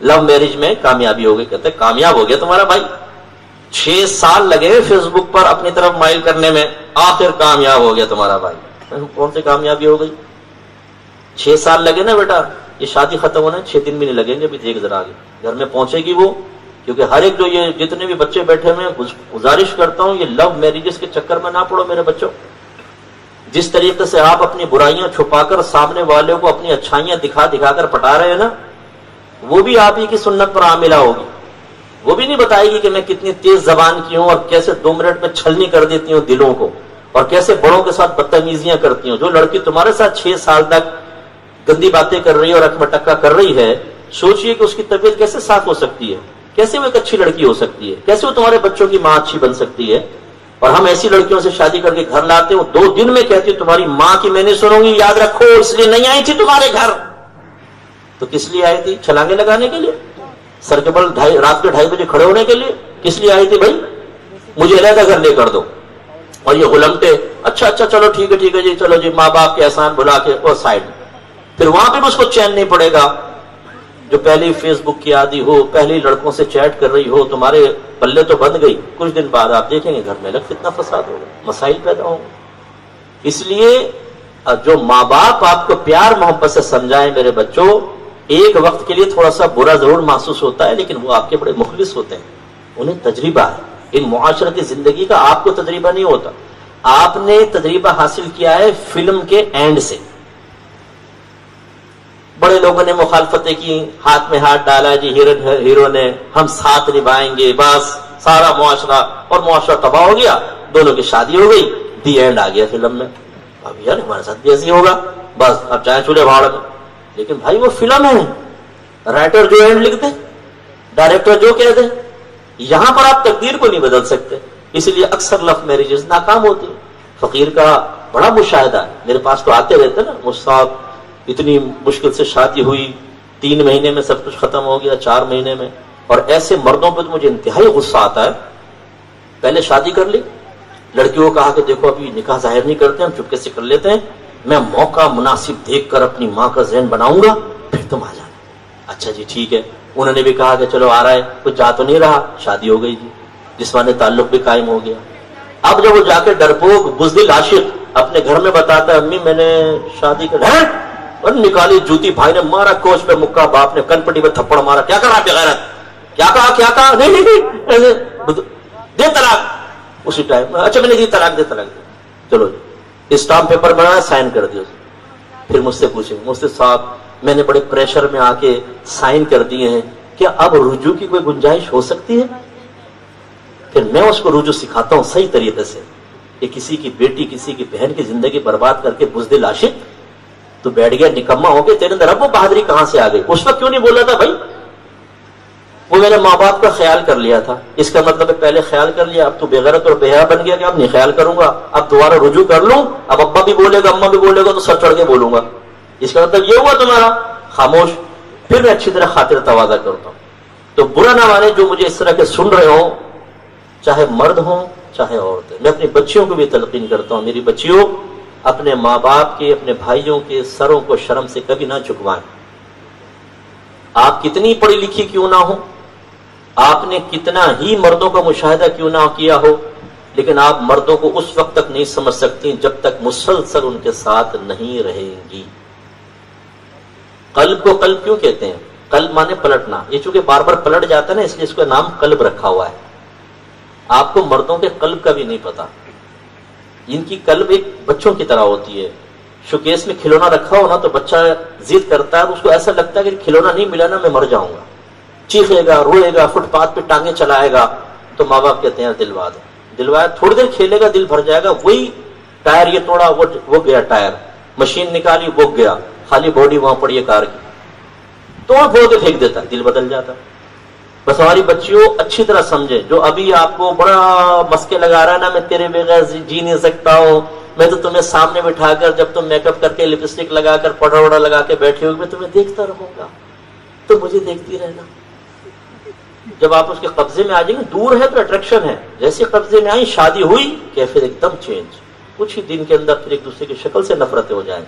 Love marriage میں کامیابی ہو گئی. کہتے کامیاب ہو گیا تمہارا بھائی, 6 سال لگے فیس بک پر اپنی طرف مائل کرنے میں, آخر کامیاب ہو گیا تمہارا بھائی. کون سی کامیابی ہو گئی؟ 6 سال لگے نا بیٹا, یہ شادی ختم ہونا 6 دن بھی نہیں لگیں گے. ابھی دیکھ ذرا آگے گھر میں پہنچے گی وہ. کیونکہ ہر ایک جو یہ جتنے بھی بچے بیٹھے ہوئے ہیں, گزارش کرتا ہوں یہ لو میرجز کے چکر میں نہ پڑو میرے بچوں. جس طریقے سے آپ اپنی برائیاں چھپا کر سامنے والے کو اپنی اچھائیاں دکھا دکھا کر پٹا رہے ہیں نا, وہ بھی آپ ہی کی سنت پر عاملہ ہوگی. وہ بھی نہیں بتائے گی کہ میں کتنی تیز زبان کی ہوں اور کیسے 2 منٹ میں چھلنی کر دیتی ہوں دلوں کو, اور کیسے بڑوں کے ساتھ بدتمیزیاں کرتی ہوں. جو لڑکی تمہارے ساتھ 6 سال تک گندی باتیں کر رہی ہے اور اکھ میں ٹکا کر رہی ہے, سوچئے کہ اس کی طبیعت کیسے صاف ہو سکتی ہے, کیسے وہ ایک اچھی لڑکی ہو سکتی ہے, کیسے وہ تمہارے بچوں کی ماں اچھی بن سکتی ہے. اور ہم ایسی لڑکیوں سے شادی کر کے گھر لاتے ہوں, 2 دن میں کہتی ہوں تمہاری ماں کی میں نہیں سنوں گی, یاد رکھو اس لیے نہیں آئی تھی تمہارے گھر. تو کس لیے آئی تھی؟ چھلانگے لگانے کے لیے, سر کے بل رات کے 2:30 بجے کھڑے ہونے کے لیے؟ کس لیے آئی تھی بھائی؟ مجھے علیحدہ گھر لے کر دو. اور یہ غلمٹے, اچھا چلو ٹھیک ہے جی, چلو جی, ماں باپ کے احسان بلا کے اور سائڈ. پھر وہاں پہ بھی اس کو چین نہیں پڑے گا. جو پہلی فیس بک کی عادی ہو, پہلی لڑکوں سے چیٹ کر رہی ہو, تمہارے پلے تو بند گئی, کچھ دن بعد آپ دیکھیں گے گھر میں الگ فتنہ فساد ہوگا, مسائل پیدا ہوں گے. اس لیے جو ماں باپ آپ کو پیار محبت سے سمجھائیں میرے بچوں, ایک وقت کے لیے تھوڑا سا برا ضرور محسوس ہوتا ہے, لیکن وہ آپ کے بڑے مخلص ہوتے ہیں, انہیں تجربہ ہے. ان معاشرتی زندگی کا آپ کو تجربہ نہیں ہوتا, آپ نے تجربہ حاصل کیا ہے فلم کے اینڈ سے. بڑے لوگوں نے مخالفتیں کی, ہاتھ میں ہاتھ ڈالا جی ہیرو نے, ہم ساتھ نبھائیں گے, بس سارا معاشرہ اور معاشرہ تباہ ہو گیا, دونوں کی شادی ہو گئی, دی اینڈ آ گیا فلم میں. اب یار ہمارے ساتھ بھی ایسے ہوگا, بس اب چاہے چولہے بھاڑ میں. لیکن بھائی وہ فلم ہے, رائٹر جو اینڈ لکھ دے, ڈائریکٹر جو کہہ دے, یہاں پر آپ تقدیر کو نہیں بدل سکتے. اس لیے اکثر لو میرجز ناکام ہوتی ہیں. فقیر کا بڑا مشاہدہ ہے, میرے پاس تو آتے رہتے نا, مصعب اتنی مشکل سے شادی ہوئی, 3 مہینے میں سب کچھ ختم ہو گیا, 4 مہینے میں. اور ایسے مردوں پہ تو مجھے انتہائی غصہ آتا ہے. پہلے شادی کر لی, لڑکیوں کو کہا کہ دیکھو ابھی نکاح ظاہر نہیں کرتے, ہم چپکے سے کر لیتے ہیں, میں موقع مناسب دیکھ کر اپنی ماں کا ذہن بناؤں گا, پھر تم آ جانا. اچھا جی ٹھیک ہے. انہوں نے بھی کہا کہ چلو آ رہا ہے, کچھ جا تو نہیں رہا, شادی ہو گئی جی, جسمانی تعلق بھی قائم ہو گیا. اب جب وہ جا کے ڈرپوک بزدل عاشق اپنے گھر میں بتاتا ہے, امی میں نے شادی کر, اور نکالی جوتی, بھائی نے مارا کوچ پہ مکہ, باپ نے کن پٹی پہ تھپڑ مارا, کیا کرا بغیرت, کیا کہا, نہیں دے طلاق. اسی ٹائم اچھا میں نے دی طلاق, دے. چلو اسٹامپ پیپر بنایا, سائن کر دیا. پھر مجھ سے پوچھے, مجھ سے صاحب میں نے بڑے پریشر میں آ کے سائن کر دیے ہیں, کیا اب رجوع کی کوئی گنجائش ہو سکتی ہے؟ پھر میں اس کو رجوع سکھاتا ہوں صحیح طریقے سے, کہ کسی کی بیٹی کسی کی بہن کی زندگی برباد کر کے بزدل عاشق تو بیٹھ گیا, نکما ہو گیا, تیرے اندر اب وہ بہادری کہاں سے آ گئی؟ اس وقت کیوں نہیں بولا تھا بھائی؟ وہ میں نے ماں باپ کا خیال کر لیا تھا. اس کا مطلب ہے پہلے خیال کر لیا, اب تو بےغیرت اور بے حیا بن گیا کہ اب نہیں خیال کروں گا, اب دوبارہ رجوع کر لوں, اب ابا بھی بولے گا اماں بھی بولے گا تو سر چڑھ کے بولوں گا. اس کا مطلب یہ ہوا تمہارا؟ خاموش. پھر میں اچھی طرح خاطر تواضع کرتا ہوں. تو برا نہ مانے جو مجھے اس طرح کے سن رہے ہوں, چاہے مرد ہوں چاہے عورتیں. میں اپنی بچیوں کو بھی تلقین کرتا ہوں, میری بچیوں اپنے ماں باپ کے, اپنے بھائیوں کے سروں کو شرم سے کبھی نہ جھکوائیں. آپ کتنی پڑھی لکھی کیوں نہ ہو, آپ نے کتنا ہی مردوں کا مشاہدہ کیوں نہ کیا ہو, لیکن آپ مردوں کو اس وقت تک نہیں سمجھ سکتی جب تک مسلسل ان کے ساتھ نہیں رہیں گی. قلب کو قلب کیوں کہتے ہیں؟ قلب مانے پلٹنا. یہ چونکہ بار بار پلٹ جاتا ہے نا, اس لیے اس کا نام قلب رکھا ہوا ہے. آپ کو مردوں کے قلب کا بھی نہیں پتا. ان کی قلب ایک بچوں کی طرح ہوتی ہے. شوکیس میں کھلونا رکھا ہو نا تو بچہ ضد کرتا ہے, اس کو ایسا لگتا ہے کہ کھلونا نہیں ملا نا میں مر جاؤں گا, چیخے گا, روئے گا, فٹ پاتھ پہ ٹانگیں چلائے گا. تو ماں باپ کہتے ہیں دلوا دو, دلوایا, تھوڑی دیر کھیلے گا, دل بھر جائے گا, وہی ٹائر یہ توڑا وہ گیا ٹائر, مشین نکالی وہ گیا, خالی باڈی وہاں پڑی ہے کار کی, توڑ پھوڑ کے پھینک دیتا ہے, دل بدل جاتا. بس ہماری بچیوں اچھی طرح سمجھے, جو ابھی آپ کو بڑا مسکے لگا رہا ہے نا, میں تیرے بغیر جی نہیں سکتا ہوں, میں تو تمہیں سامنے بٹھا کر جب تم میک اپ کر کے لپسٹک لگا کر پاؤڈر وڈر لگا کے بیٹھے ہوگی, میں تمہیں دیکھتا رہوں گا, تو مجھے دیکھتی رہنا. جب آپ اس کے قبضے میں آ جائیں گے, دور ہے تو اٹریکشن ہے, جیسے قبضے میں آئی, شادی ہوئی, کیفیت ایک دم چینج, کچھ ہی دن کے اندر پھر ایک دوسرے کی شکل سے نفرتیں ہو جائیں.